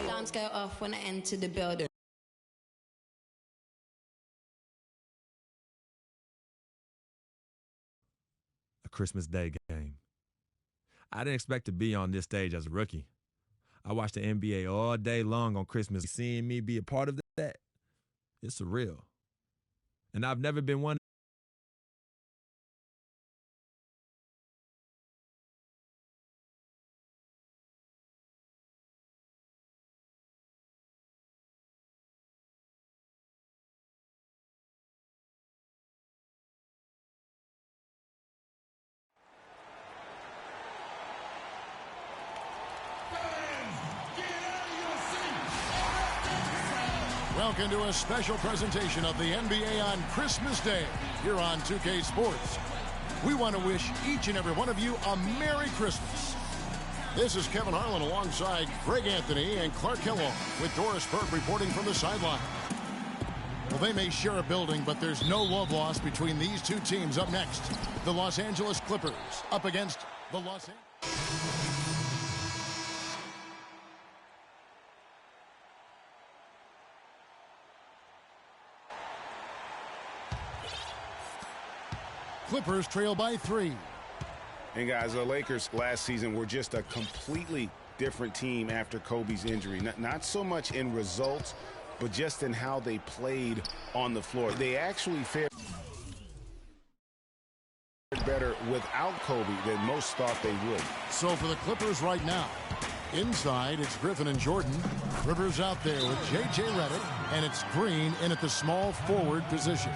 Alarms go off when I enter the building. A Christmas Day game. I didn't expect to be on this stage as a rookie. I watched the NBA all day long on Christmas. Seeing me be a part of that, it's surreal. And I've never been one. Welcome to a special presentation of the NBA on Christmas Day here on 2K Sports. We want to wish each and every one of you a Merry Christmas. This is Kevin Harlan alongside Greg Anthony and Clark Kellogg with Doris Burke reporting from the sideline. Well, they may share a building, but there's no love lost between these two teams. Up next, the Los Angeles Clippers up against the Los Angeles. Clippers trail by 3. And guys, the Lakers last season were just a completely different team after Kobe's injury. Not so much in results, but just in how they played on the floor. They actually fared better without Kobe than most thought they would. So for the Clippers right now, inside it's Griffin and Jordan. Rivers out there with J.J. Redick, and it's Green in at the small forward position.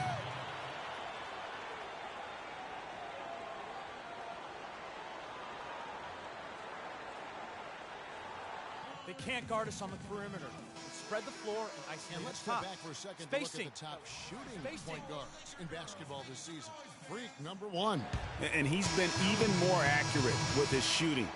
They can't guard us on the perimeter. Spread the floor and isolate. And let's step back for a second Spacing. to look at the top shooting point guards in basketball this season. Freak number 1. And he's been even more accurate with his shooting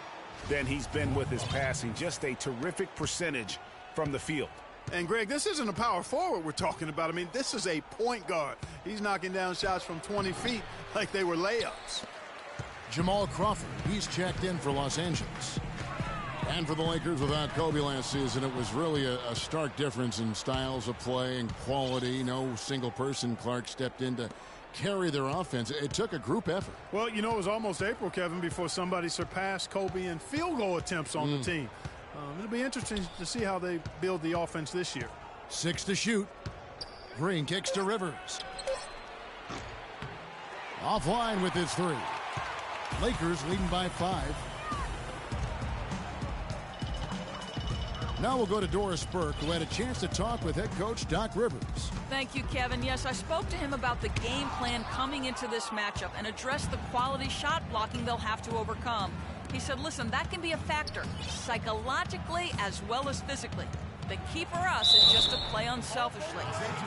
than he's been with his passing. Just a terrific percentage from the field. And, Greg, this isn't a power forward we're talking about. I mean, this is a point guard. He's knocking down shots from 20 feet like they were layups. Jamal Crawford, he's checked in for Los Angeles. And for the Lakers without Kobe last season, it was really a stark difference in styles of play and quality. No single person, Clark, stepped in to carry their offense. It took a group effort. Well, you know, it was almost April, Kevin, before somebody surpassed Kobe in field goal attempts on the team. It'll be interesting to see how they build the offense this year. 6 to shoot. Green kicks to Rivers. Offline with his 3. Lakers leading by 5. Now we'll go to Doris Burke, who had a chance to talk with head coach Doc Rivers. Thank you, Kevin. Yes, I spoke to him about the game plan coming into this matchup and addressed the quality shot blocking they'll have to overcome. He said, listen, that can be a factor, psychologically as well as physically. The key for us is just to play unselfishly.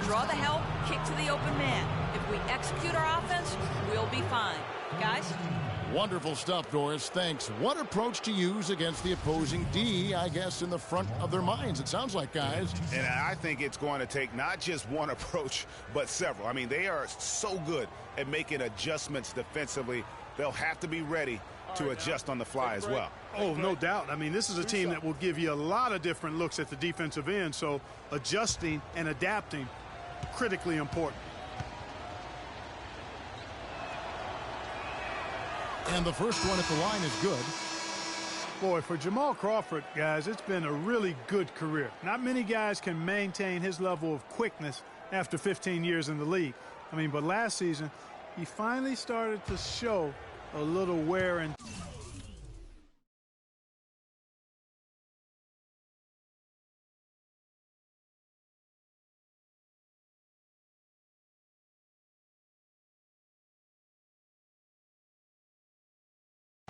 Draw the help, kick to the open man. If we execute our offense, we'll be fine. Guys? Wonderful stuff, Doris. Thanks. What approach to use against the opposing D, I guess, in the front of their minds, it sounds like, guys. And I think it's going to take not just one approach, but several. I mean, they are so good at making adjustments defensively. They'll have to be ready to adjust on the fly as well. Oh, no doubt. I mean, this is a team that will give you a lot of different looks at the defensive end, so adjusting and adapting, critically important. And the first one at the line is good. Boy, for Jamal Crawford, guys, it's been a really good career. Not many guys can maintain his level of quickness after 15 years in the league. I mean, but last season, he finally started to show a little wear and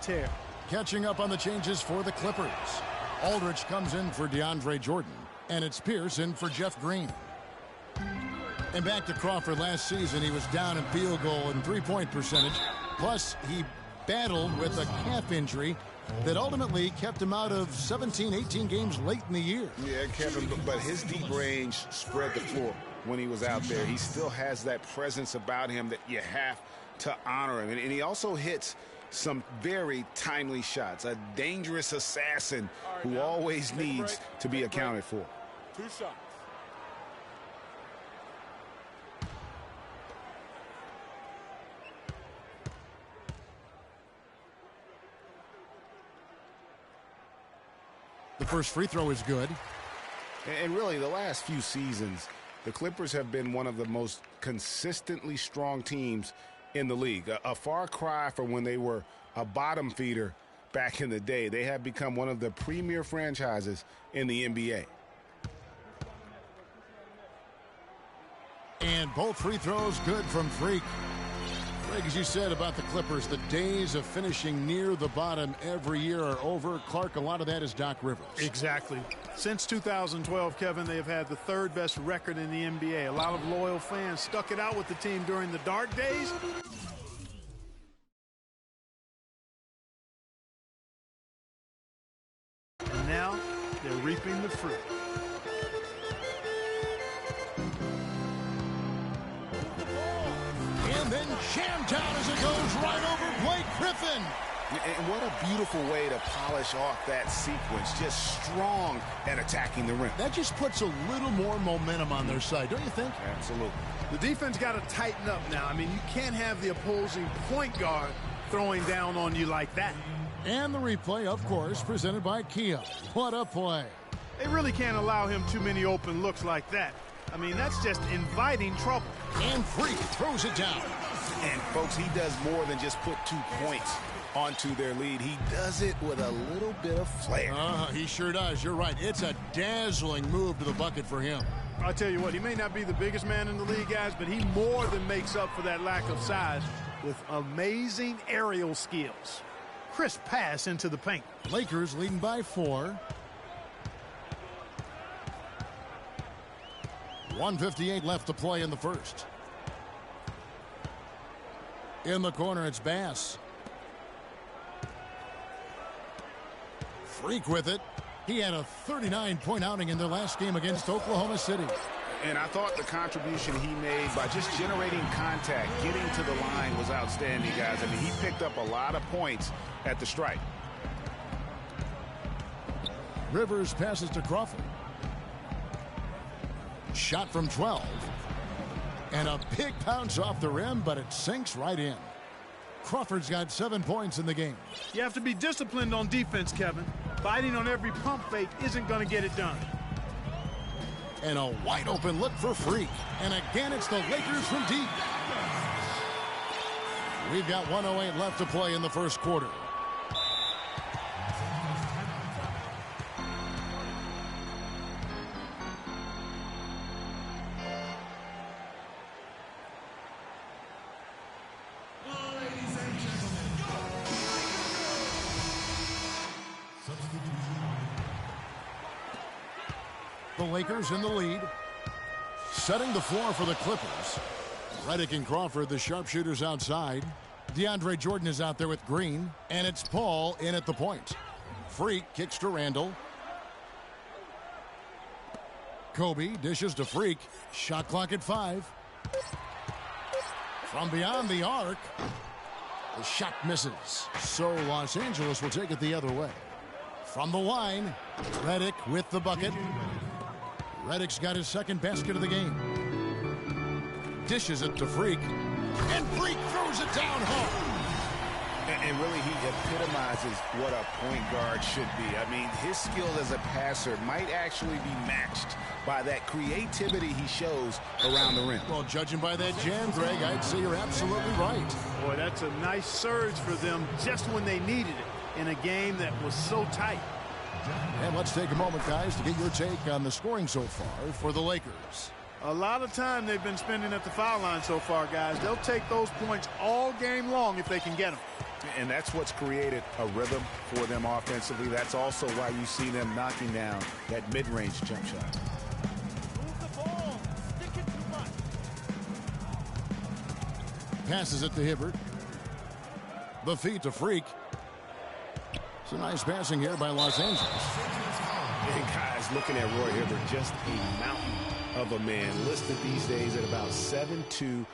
tear. Catching up on the changes for the Clippers. Aldridge comes in for DeAndre Jordan, and it's Pierce in for Jeff Green. And back to Crawford. Last season, he was down in field goal and three-point percentage. Plus, he battled with a calf injury that ultimately kept him out of 17, 18 games late in the year. Yeah, Kevin, but his deep range spread the floor when he was out there. He still has that presence about him that you have to honor him. And he also hits some very timely shots. A dangerous assassin who always needs to be accounted for. 2 shots. The first free throw is good. And really, the last few seasons, the Clippers have been one of the most consistently strong teams in the league. A far cry from when they were a bottom feeder back in the day. They have become one of the premier franchises in the NBA. And both free throws good from Freak. Greg, as you said about the Clippers, the days of finishing near the bottom every year are over. Clark, a lot of that is Doc Rivers. Exactly. Since 2012, Kevin, they have had the 3rd best record in the NBA. A lot of loyal fans stuck it out with the team during the dark days. And now they're reaping the fruit. And then jammed down as it goes right over Blake Griffin. And what a beautiful way to polish off that sequence. Just strong at attacking the rim. That just puts a little more momentum on their side, don't you think? Absolutely. The defense got to tighten up now. I mean, you can't have the opposing point guard throwing down on you like that. And the replay, of course, presented by Kia. What a play. They really can't allow him too many open looks like that. I mean, that's just inviting trouble. And Freak throws it down. And, folks, he does more than just put 2 points onto their lead. He does it with a little bit of flair. He sure does. You're right. It's a dazzling move to the bucket for him. I'll tell you what, he may not be the biggest man in the league, guys, but he more than makes up for that lack of size with amazing aerial skills. Crisp pass into the paint. Lakers leading by 4. 1:58 left to play in the first. In the corner, it's Bass. Freak with it. He had a 39-point outing in their last game against Oklahoma City. And I thought the contribution he made by just generating contact, getting to the line was outstanding, guys. I mean, he picked up a lot of points at the stripe. Rivers passes to Crawford. Shot from 12. And a big bounce off the rim, but it sinks right in. Crawford's got 7 points in the game. You have to be disciplined on defense, Kevin. Biting on every pump fake isn't going to get it done. And a wide open look for Freak. And again, it's the Lakers from deep. We've got 1:08 left to play in the first quarter. The Lakers in the lead. Setting the floor for the Clippers. Redick and Crawford, the sharpshooters outside. DeAndre Jordan is out there with Green. And it's Paul in at the point. Freak kicks to Randall. Kobe dishes to Freak. Shot clock at 5. From beyond the arc. The shot misses. So Los Angeles will take it the other way. From the line, Redick with the bucket. Redick's got his second basket of the game. Dishes it to Freak. And Freak throws it down home. And really, he epitomizes what a point guard should be. I mean, his skill as a passer might actually be matched by that creativity he shows around the rim. Well, judging by that jam, Greg, I'd say you're absolutely right. Boy, that's a nice surge for them just when they needed it in a game that was so tight. And let's take a moment, guys, to get your take on the scoring so far for the Lakers. A lot of time they've been spending at the foul line so far, guys. They'll take those points all game long if they can get them. And that's what's created a rhythm for them offensively. That's also why you see them knocking down that mid-range jump shot. Move the ball. Stick it too much. Passes it to Hibbert. The feed to Freak. It's a nice passing here by Los Angeles. And guys, looking at Roy Hibbert, just a mountain of a man, listed these days at about 7'2", 290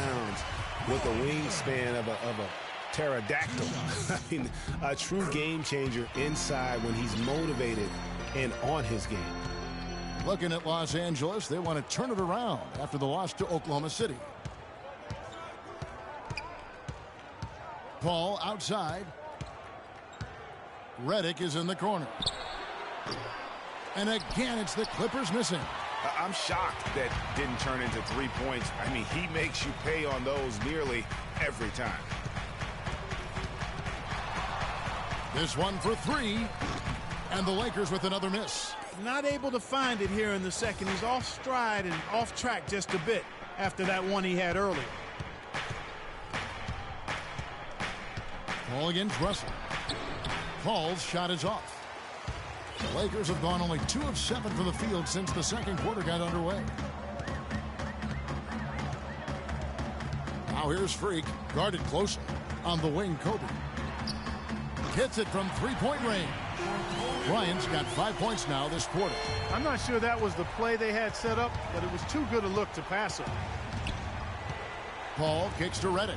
pounds, with a wingspan of a pterodactyl. I mean, a true game changer inside when he's motivated and on his game. Looking at Los Angeles, they want to turn it around after the loss to Oklahoma City. Paul outside. Redick is in the corner. And again, it's the Clippers missing. I'm shocked that didn't turn into 3 points. I mean, he makes you pay on those nearly every time. This one for three. And the Lakers with another miss. Not able to find it here in the second. He's off stride and off track just a bit after that one he had earlier. Paul against Russell. Paul's shot is off. The Lakers have gone only 2 of 7 from the field since the second quarter got underway. Now here's Freak, guarded closely. On the wing, Kobe. Hits it from three-point range. Bryant's got 5 points now this quarter. I'm not sure that was the play they had set up, but it was too good a look to pass up. Paul kicks to Redick.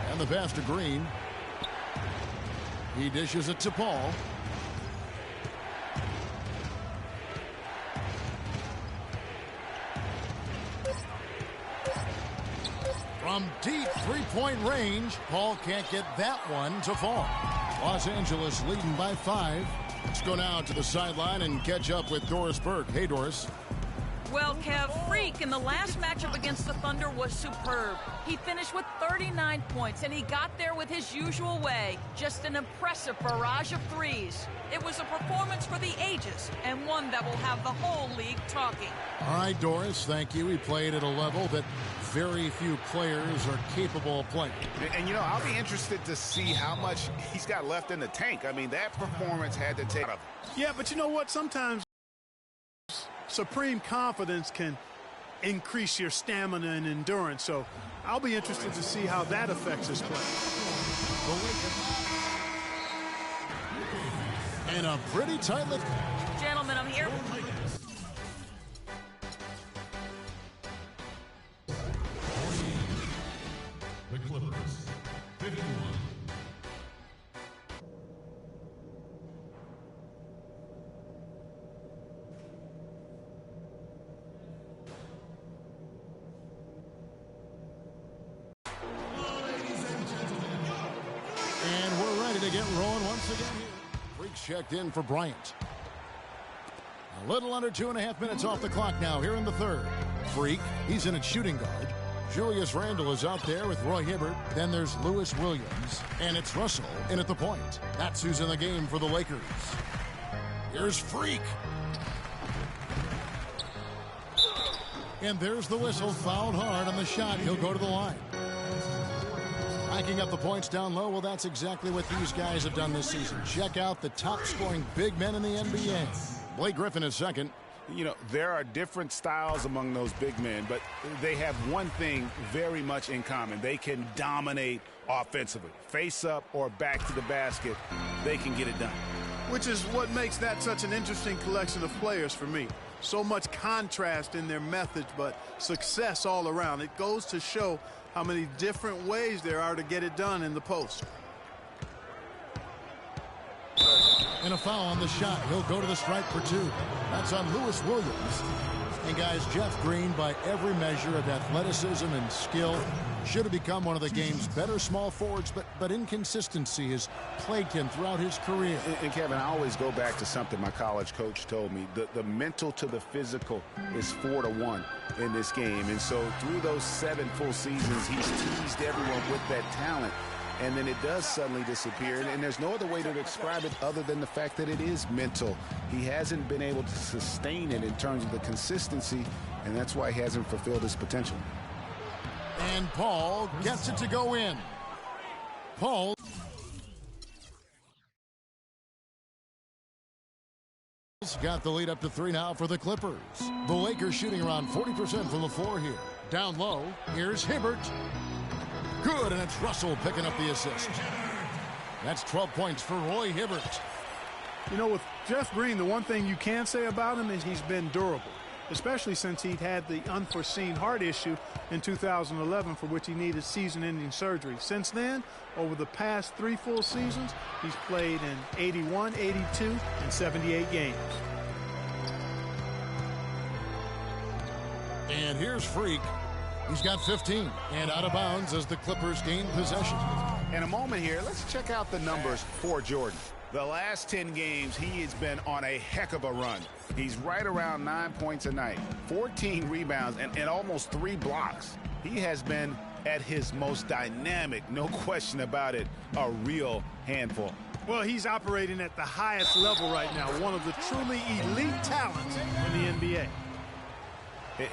And the pass to Green. He dishes it to Paul. From deep three-point range, Paul can't get that one to fall. Los Angeles leading by 5. Let's go now to the sideline and catch up with Doris Burke. Hey, Doris. Well, Kev, Freak in the last matchup against the Thunder was superb. He finished with 39 points, and he got there with his usual way. Just an impressive barrage of threes. It was a performance for the ages, and one that will have the whole league talking. All right, Doris, thank you. He played at a level that very few players are capable of playing. And you know, I'll be interested to see how much he's got left in the tank. I mean, that performance had to take... Yeah, but you know what? Sometimes supreme confidence can increase your stamina and endurance. So I'll be interested to see how that affects his play. And a pretty tight lift. Gentlemen, I'm here. The Clippers, 51. And we're ready to get rolling once again here. Freaks checked in for Bryant. A little under 2.5 minutes off the clock now here in the third. Freak, he's in at shooting guard. Julius Randle is out there with Roy Hibbert. Then there's Lewis Williams. And it's Russell in at the point. That's who's in the game for the Lakers. Here's Freak. And there's the whistle. Fouled hard on the shot. He'll go to the line. Hiking up the points down low. Well, that's exactly what these guys have done this season. Check out the top-scoring big men in the NBA. Blake Griffin is second. You know, there are different styles among those big men, but they have one thing very much in common. They can dominate offensively. Face up or back to the basket, they can get it done. Which is what makes that such an interesting collection of players for me. So much contrast in their methods, but success all around. It goes to show how many different ways there are to get it done in the post. And a foul on the shot. He'll go to the stripe for 2. That's on Lewis Williams. And guys, Jeff Green, by every measure of athleticism and skill, should have become one of the game's better small forwards, but inconsistency has plagued him throughout his career. And Kevin, I always go back to something my college coach told me. The mental to the physical is 4-to-1 in this game. And so through those 7 full seasons, he's teased everyone with that talent. And then it does suddenly disappear. And there's no other way to describe it other than the fact that it is mental. He hasn't been able to sustain it in terms of the consistency, and that's why he hasn't fulfilled his potential. And Paul gets it to go in. Paul. Got the lead up to 3 now for the Clippers. The Lakers shooting around 40% from the floor here. Down low, here's Hibbert. Good, and it's Russell picking up the assist. That's 12 points for Roy Hibbert. You know, with Jeff Green, the one thing you can say about him is he's been durable. especially since he'd had the unforeseen heart issue in 2011 for which he needed season-ending surgery. Since then, over the past 3 full seasons, he's played in 81, 82, and 78 games. And here's Freak. He's got 15 and out of bounds as the Clippers gain possession. In a moment here, let's check out the numbers for Jordan. The last 10 games, he has been on a heck of a run. He's right around 9 points a night, 14 rebounds, and almost 3 blocks. He has been at his most dynamic, no question about it, a real handful. Well, he's operating at the highest level right now, one of the truly elite talents in the NBA.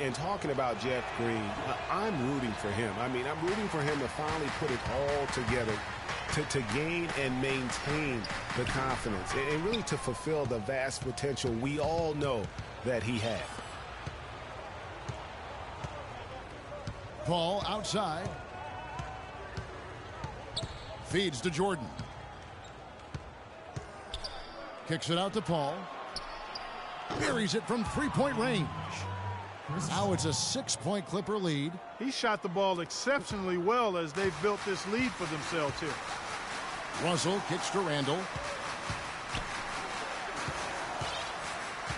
And talking about Jeff Green, I'm rooting for him. I mean, I'm rooting for him to finally put it all together, to gain and maintain the confidence, and really to fulfill the vast potential we all know that he has. Paul outside. Feeds to Jordan. Kicks it out to Paul. Buries it from three-point range. Now it's a 6-point Clipper lead. He shot the ball exceptionally well as they've built this lead for themselves here. Russell kicks to Randall.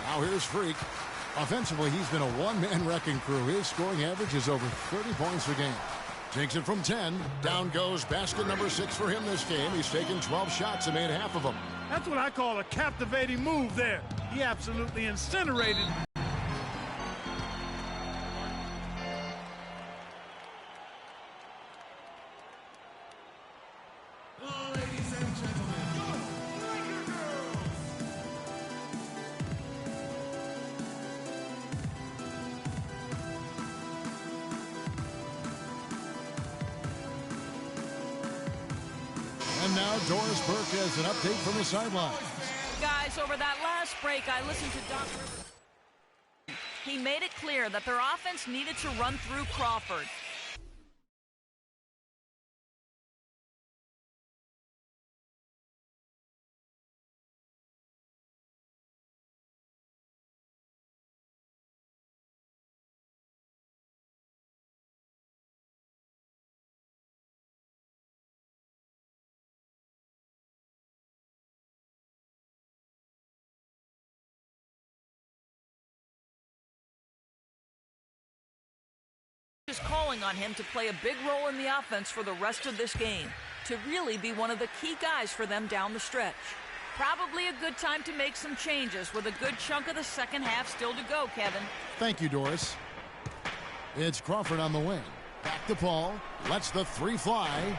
Now here's Freak. Offensively, he's been a one-man wrecking crew. His scoring average is over 30 points a game. Takes it from 10. Down goes basket number 6 for him this game. He's taken 12 shots and made half of them. That's what I call a captivating move there. He absolutely incinerated. And now Doris Burke has an update from the sideline. Guys, over that last break, I listened to Doc Rivers. He made it clear that their offense needed to run through Crawford. Is calling on him to play a big role in the offense for the rest of this game, to really be one of the key guys for them down the stretch. Probably a good time to make some changes with a good chunk of the second half still to go, Kevin. Thank you, Doris. It's Crawford on the wing. Back to Paul. Lets the 3 fly.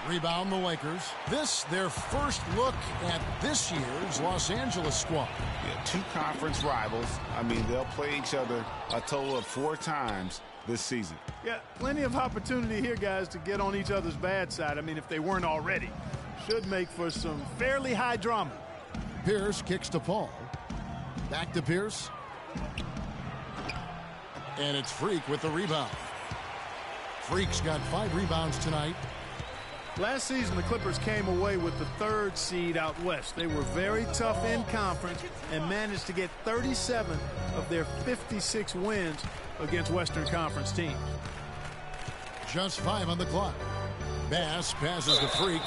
Rebound the Lakers. This, their first look at this year's Los Angeles squad. Yeah, 2 conference rivals. I mean, they'll play each other a total of 4 times this season. Yeah, plenty of opportunity here, guys, to get on each other's bad side. I mean, if they weren't already. Should make for some fairly high drama. Pierce kicks to Paul. Back to Pierce. And it's Freak with the rebound. Freak's got 5 rebounds tonight. Last season, the Clippers came away with the 3rd seed out west. They were very tough in conference and managed to get 37 of their 56 wins against Western Conference teams. Just 5 on the clock. Bass passes to Freak.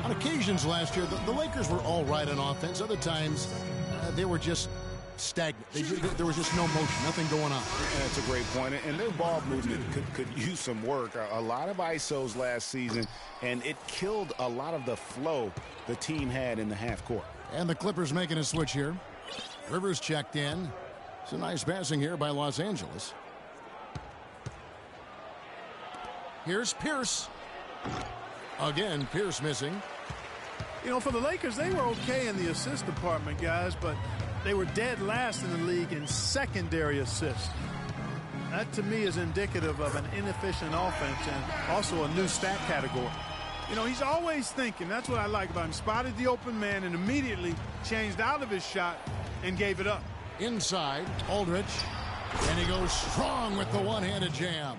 On occasions last year, the Lakers were all right on offense. Other times, they were just stagnant. There was just no motion, nothing going on. And that's a great point. And their ball movement could use some work. A lot of ISOs last season, and it killed a lot of the flow the team had in the half court. And the Clippers making a switch here. Rivers checked in. It's a nice passing here by Los Angeles. Here's Pierce. Again, Pierce missing. You know, for the Lakers, they were okay in the assist department, guys, but they were dead last in the league in secondary assists. That, to me, is indicative of an inefficient offense and also a new stat category. You know, he's always thinking. That's what I like about him. Spotted the open man and immediately changed out of his shot and gave it up. Inside, Aldridge. And he goes strong with the one-handed jam.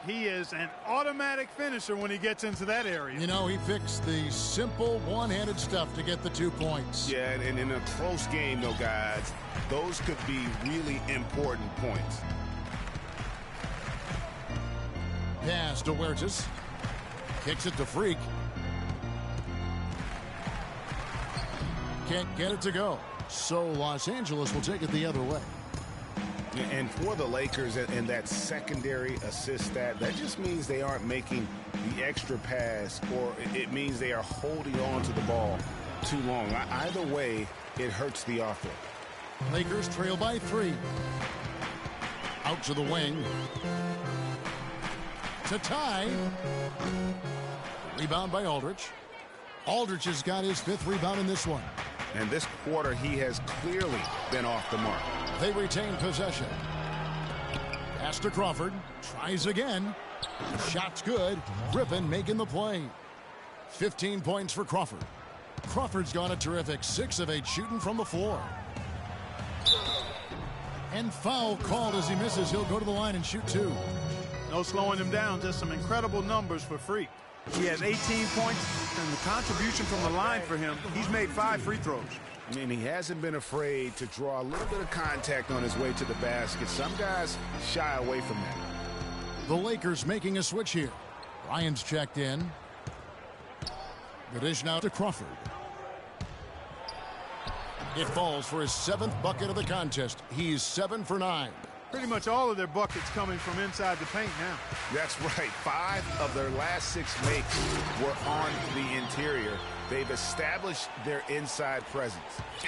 He is an automatic finisher when he gets into that area. You know, he fixed the simple one-handed stuff to get the 2 points. Yeah, and in a close game, though, guys, those could be really important points. Pass to Huertas. Kicks it to Freak. Can't get it to go. So Los Angeles will take it the other way. And for the Lakers and that secondary assist stat, that just means they aren't making the extra pass, or it means they are holding on to the ball too long. Either way, it hurts the offense. Lakers trail by 3. Out to the wing. To tie. Rebound by Aldridge. Aldridge has got his 5th rebound in this one. And this quarter, he has clearly been off the mark. They retain possession. Pass to Crawford. Tries again. Shot's good. Griffin making the play. 15 points for Crawford. Crawford's gone a terrific 6 of 8 shooting from the floor. And foul called as he misses. He'll go to the line and shoot 2. No slowing him down. Just some incredible numbers for Freak. He has 18 points, and the contribution from the line for him, he's made 5 free throws. And he hasn't been afraid to draw a little bit of contact on his way to the basket. Some guys shy away from that. The Lakers making a switch here. Ryan's checked in. The dish now to Crawford. It falls for his 7th bucket of the contest. He's 7 for 9. Pretty much all of their buckets coming from inside the paint now. That's right. 5 of their last 6 makes were on the interior. They've established their inside presence.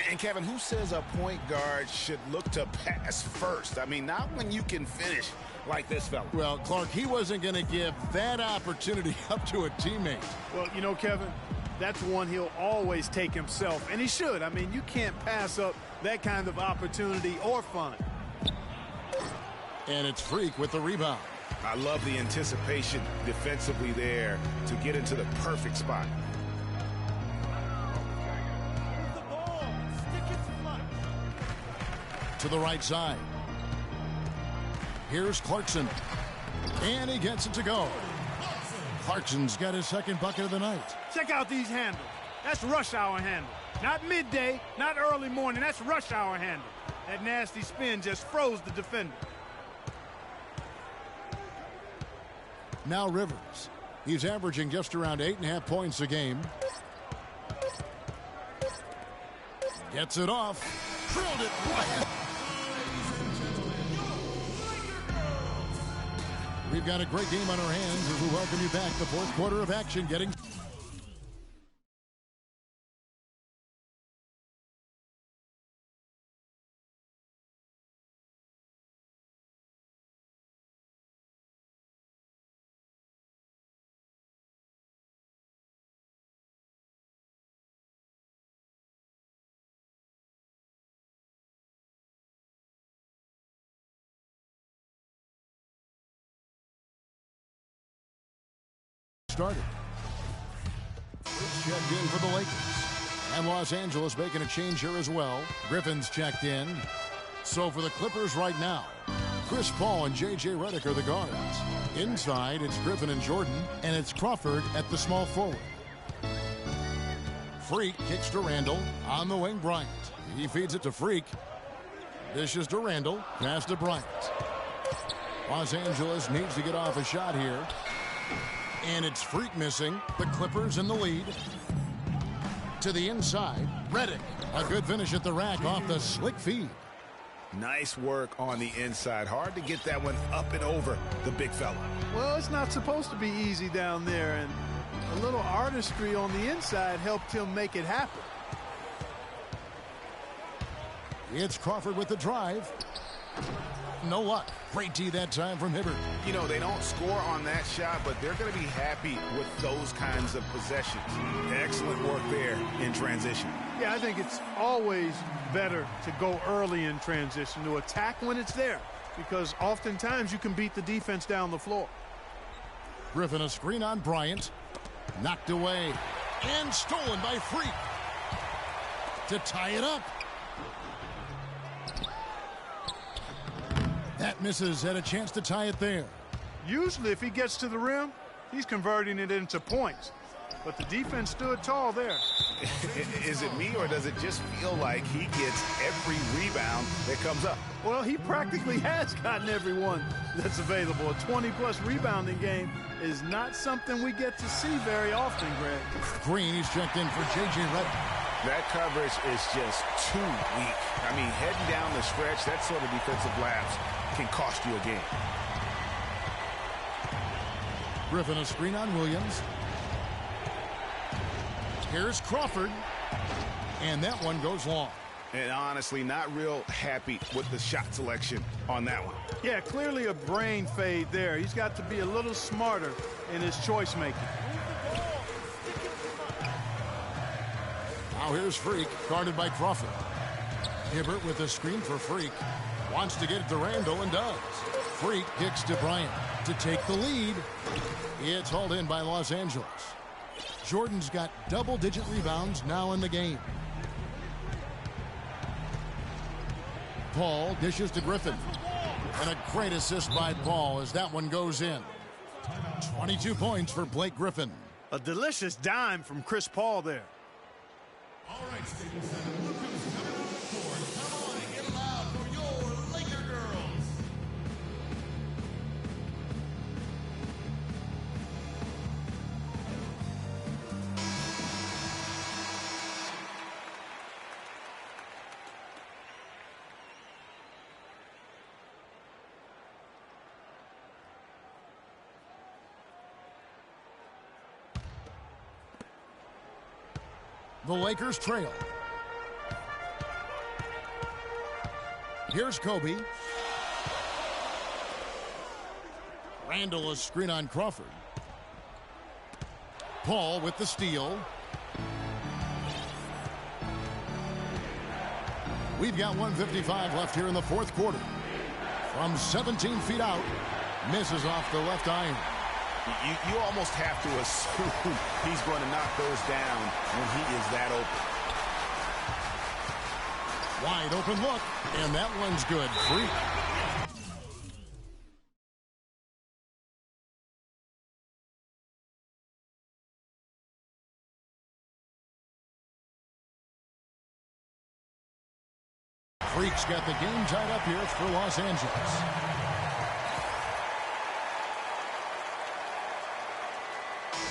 And Kevin, who says a point guard should look to pass first? I mean, not when you can finish like this fella. Well, Clark, he wasn't going to give that opportunity up to a teammate. Well, you know, Kevin, that's one he'll always take himself, and he should. I mean, you can't pass up that kind of opportunity or fun. And it's Freak with the rebound. I love the anticipation defensively there to get into the perfect spot. To the right side. Here's Clarkson. And he gets it to go. Clarkson's got his 2nd bucket of the night. Check out these handles. That's rush hour handle. Not midday, not early morning. That's rush hour handle. That nasty spin just froze the defender. Now Rivers. He's averaging just around 8.5 points a game. Gets it off. Drilled it. We've got a great game on our hands as we welcome you back. The 4th quarter of action getting... started. Checked in for the Lakers. And Los Angeles making a change here as well. Griffin's checked in. So for the Clippers right now, Chris Paul and J.J. Redick are the guards. Inside, it's Griffin and Jordan, and it's Crawford at the small forward. Freak kicks to Randall. On the wing, Bryant. He feeds it to Freak. Dishes to Randall. Pass to Bryant. Los Angeles needs to get off a shot here. And it's Freak missing. The Clippers in the lead. To the inside, Redick. A good finish at the rack off the slick feed. Nice work on the inside. Hard to get that one up and over the big fella. Well, it's not supposed to be easy down there, and a little artistry on the inside helped him make it happen. It's Crawford with the drive. No luck. Great D that time from Hibbert. You know, they don't score on that shot, but they're going to be happy with those kinds of possessions. Excellent work there in transition. Yeah, I think it's always better to go early in transition, to attack when it's there, because oftentimes you can beat the defense down the floor. Griffin a screen on Bryant. Knocked away. And stolen by Freak. To tie it up. That misses. Had a chance to tie it there. Usually if he gets to the rim, he's converting it into points. But the defense stood tall there. Is it me, or does it just feel like he gets every rebound that comes up? Well, he practically has gotten every one that's available. A 20-plus rebounding game is not something we get to see very often, Greg. Green, he's checked in for J.J. Redick. That coverage is just too weak. I mean, heading down the stretch, that sort of defensive lapse can cost you a game. Griffin, a screen on Williams. Here's Crawford, and that one goes long. And honestly, not real happy with the shot selection on that one. Yeah, clearly a brain fade there. He's got to be a little smarter in his choice making. Now here's Freak, guarded by Crawford. Hibbert with a screen for Freak. Wants to get it to Randall and does. Freak kicks to Bryant to take the lead. It's hauled in by Los Angeles. Jordan's got double-digit rebounds now in the game. Paul dishes to Griffin. And a great assist by Paul as that one goes in. 22 points for Blake Griffin. A delicious dime from Chris Paul there. All right, Stadium 7, look who's coming on the court. Come on and get loud for your Laker girls. The Lakers trail. Here's Kobe. Randall a screen on Crawford. Paul with the steal. We've got 1:55 left here in the fourth quarter. From 17 feet out, misses off the left iron. You almost have to assume he's going to knock those down when he is that open. Wide open look, and that one's good. Freak. Freak's got the game tied up here for Los Angeles.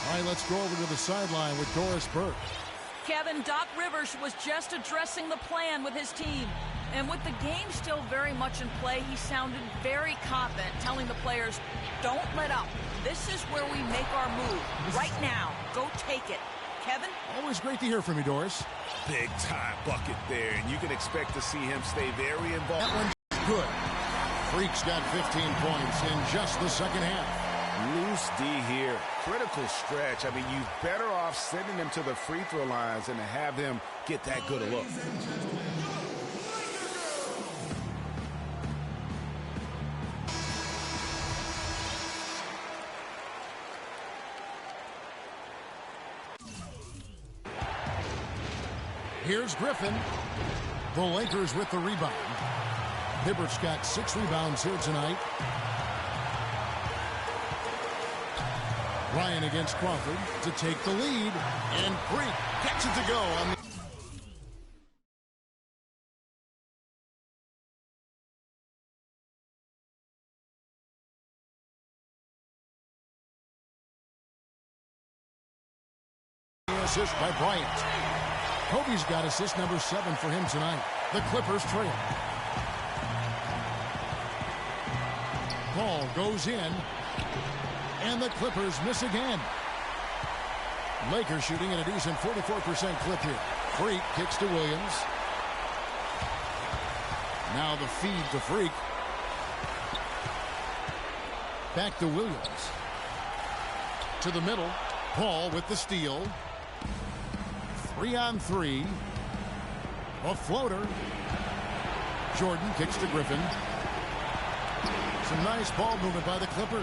All right, let's go over to the sideline with Doris Burke. Kevin, Doc Rivers was just addressing the plan with his team. And with the game still very much in play, he sounded very confident, telling the players, don't let up. This is where we make our move. Right now. Go take it. Kevin? Always great to hear from you, Doris. Big time bucket there, and you can expect to see him stay very involved. That one's good. Freak's got 15 points in just the second half. Loose D here. Critical stretch. I mean, you're better off sending him to the free throw lines than to have him get that good a look. Here's Griffin. The Lakers with the rebound. Hibbert's got 6 rebounds here tonight. Ryan against Crawford to take the lead. And Freak gets it to go on the assist by Bryant. Kobe's got assist number 7 for him tonight. The Clippers trail. Ball goes in, and the Clippers miss again. Lakers shooting at a decent 44% clip here. Freak kicks to Williams. Now the feed to Freak. Back to Williams. To the middle. Paul with the steal. 3-on-3. A floater. Jordan kicks to Griffin. Some nice ball movement by the Clippers.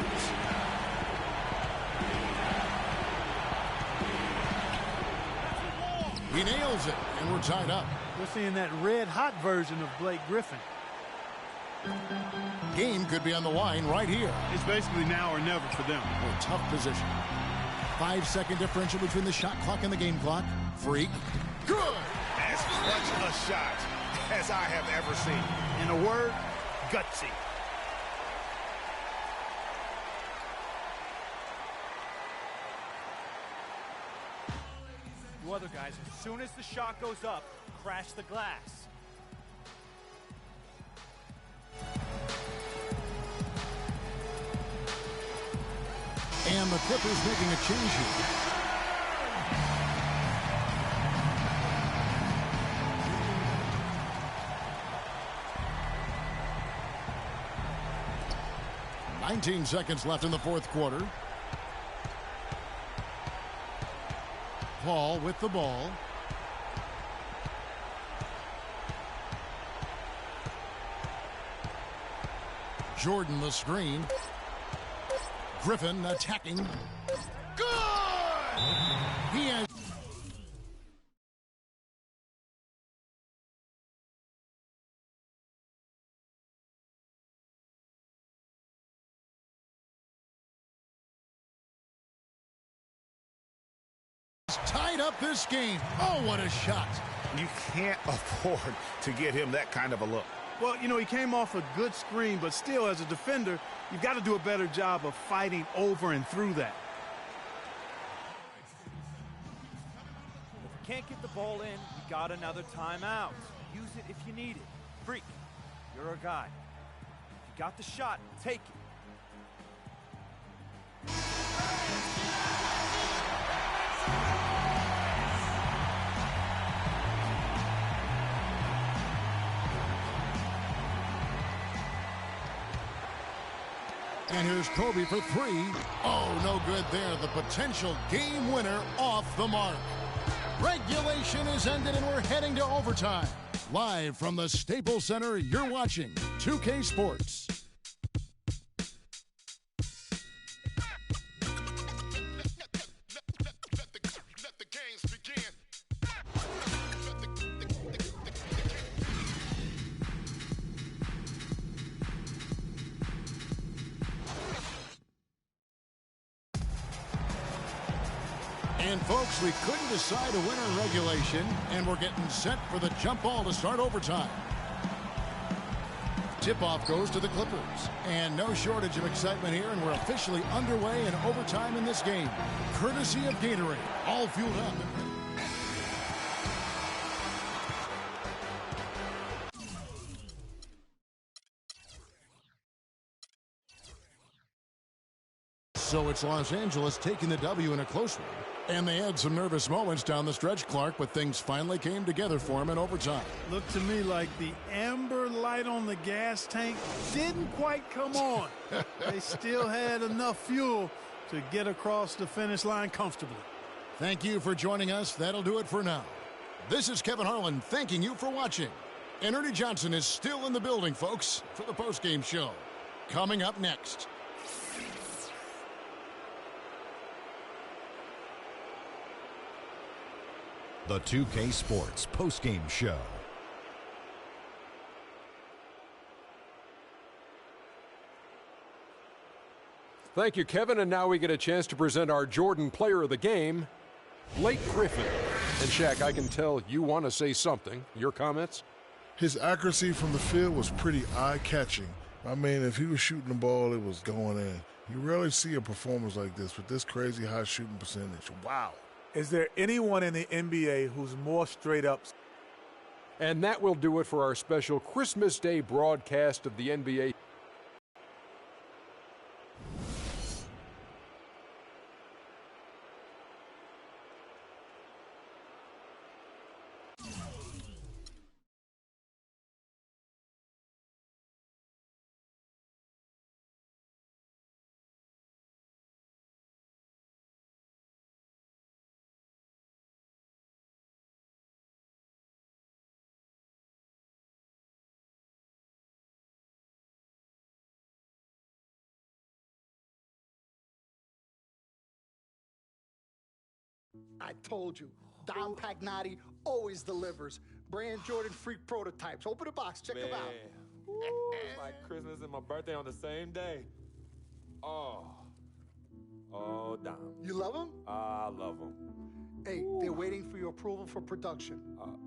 He nails it, and we're tied up. We're seeing that red-hot version of Blake Griffin. game could be on the line right here. It's basically now or never for them. We're in tough position. 5-second differential between the shot clock and the game clock. Freak. Good! As clutch a shot as I have ever seen. In a word, gutsy. You other guys, as soon as the shot goes up, crash the glass. And the Clippers making a change here. "19 seconds left in the fourth quarter. Paul with the ball. Jordan the screen. Griffin attacking. Good! He has... tied up this game. Oh, what a shot. You can't afford to get him that kind of a look. Well, you know, he came off a good screen, but still, as a defender, you've got to do a better job of fighting over and through that. If you can't get the ball in, you got another timeout. Use it if you need it. Freak, you're a guy. If you got the shot, take it. And here's Kobe for three. Oh, no good there. The potential game winner off the mark. Regulation is ended and we're heading to overtime. Live from the Staples Center, you're watching 2K Sports. Let the games begin. And folks, we couldn't decide a winner in regulation, and we're getting set for the jump ball to start overtime. Tip-off goes to the Clippers, and no shortage of excitement here, and we're officially underway in overtime in this game, courtesy of Gatorade, all fueled up. So it's Los Angeles taking the W in a close one. And they had some nervous moments down the stretch, Clark, but things finally came together for him in overtime. Looked to me like the amber light on the gas tank didn't quite come on. They still had enough fuel to get across the finish line comfortably. Thank you for joining us. That'll do it for now. This is Kevin Harlan thanking you for watching. And Ernie Johnson is still in the building, folks, for the postgame show. Coming up next. The 2K Sports postgame show. Thank you, Kevin. And now we get a chance to present our Jordan Player of the Game, Blake Griffin. And Shaq, I can tell you want to say something. Your comments? His accuracy from the field was pretty eye-catching. I mean, if he was shooting the ball, it was going in. You rarely see a performance like this with this crazy high shooting percentage. Wow. Is there anyone in the NBA who's more straight up? And that will do it for our special Christmas Day broadcast of the NBA. I told you, Dom Pagnotti always delivers. Brand Jordan Freak prototypes. Open the box, check them out. Like Christmas and my birthday on the same day. Oh, Dom. You love them? I love them. Hey, they're waiting for your approval for production.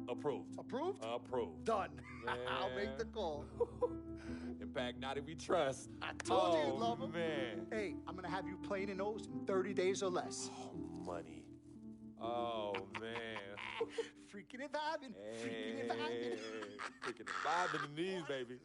Approved. Approved? Approved. Done. Yeah. I'll make the call. Impact Naughty we trust. I told you you'd love them. Man. Hey, I'm going to have you playing in those in 30 days or less. Oh, money. Oh, man. Freaking and vibing. Freaking and vibing. Freaking and vibing in these, baby.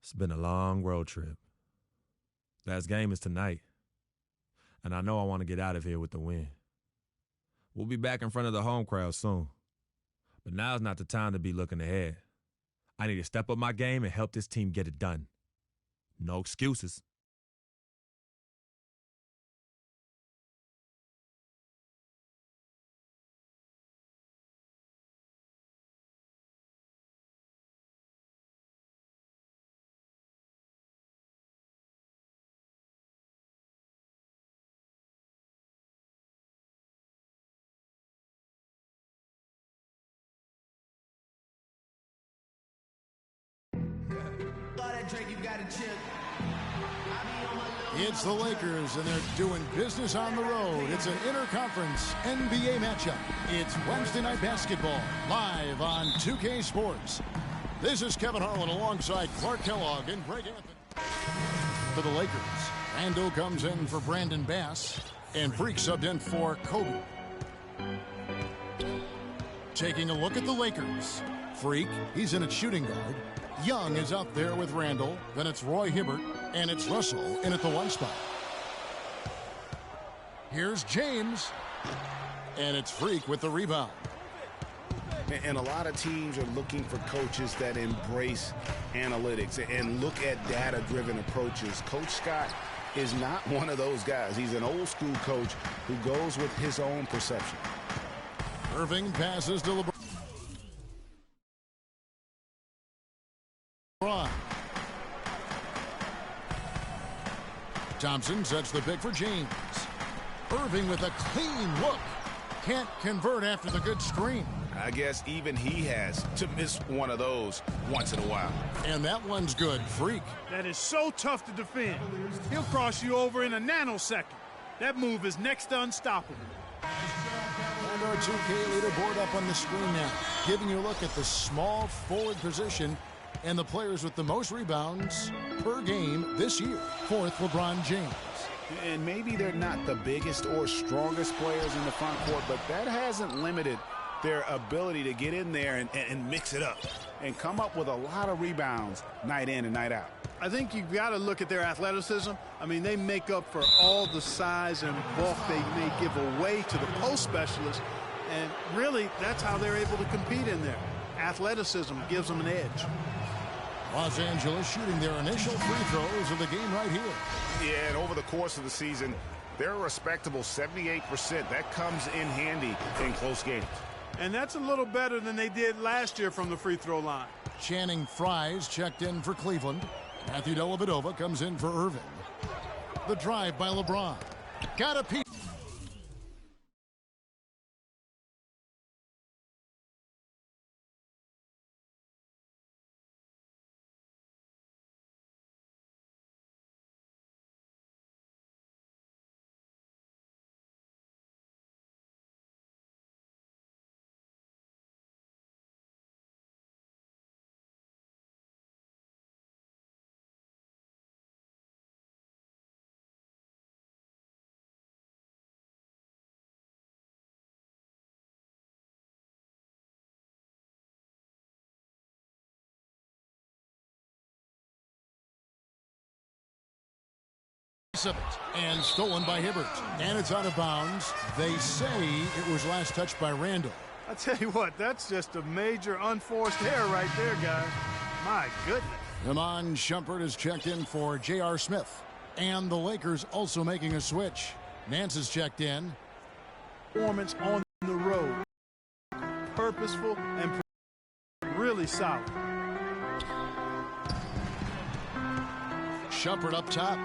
It's been a long road trip. Last game is tonight, and I know I want to get out of here with the win. We'll be back in front of the home crowd soon, but now's not the time to be looking ahead. I need to step up my game and help this team get it done. No excuses. It's the Lakers, and they're doing business on the road. It's an interconference NBA matchup. It's Wednesday Night Basketball, live on 2K Sports. This is Kevin Harlan alongside Clark Kellogg and Greg Anthony. For the Lakers, Randall comes in for Brandon Bass, and Freak subbed in for Kobe. Taking a look at the Lakers. Freak, he's in at shooting guard. Young is up there with Randall. Then it's Roy Hibbert, and it's Russell in at the one spot. Here's James, and it's Freak with the rebound. And a lot of teams are looking for coaches that embrace analytics and look at data-driven approaches. Coach Scott is not one of those guys. He's an old-school coach who goes with his own perception. Irving passes to LeBron. Thompson sets the pick for James. Irving with a clean look. Can't convert after the good screen. I guess even he has to miss one of those once in a while. And that one's good. Freak. That is so tough to defend. He'll cross you over in a nanosecond. That move is next to unstoppable. And our 2K leaderboard up on the screen now, giving you a look at the small forward position and the players with the most rebounds per game this year. Fourth, LeBron James. And maybe they're not the biggest or strongest players in the front court, but that hasn't limited their ability to get in there and mix it up and come up with a lot of rebounds night in and night out. I think you've got to look at their athleticism. I mean, they make up for all the size and bulk they may give away to the post specialists, and really that's how they're able to compete in there. Athleticism gives them an edge. Los Angeles shooting their initial free throws of the game right here. Yeah, and over the course of the season, they're a respectable 78%. That comes in handy in close games. And that's a little better than they did last year from the free throw line. Channing Frye's checked in for Cleveland. Matthew Dellavedova comes in for Irving. The drive by LeBron. Got a piece. And stolen by Hibbert. And it's out of bounds. They say it was last touched by Randall. I tell you what, that's just a major unforced error right there, guys. My goodness. Iman Shumpert is checked in for J.R. Smith. And the Lakers also making a switch. Nance is checked in. Performance on the road. Purposeful and really solid. Shumpert up top.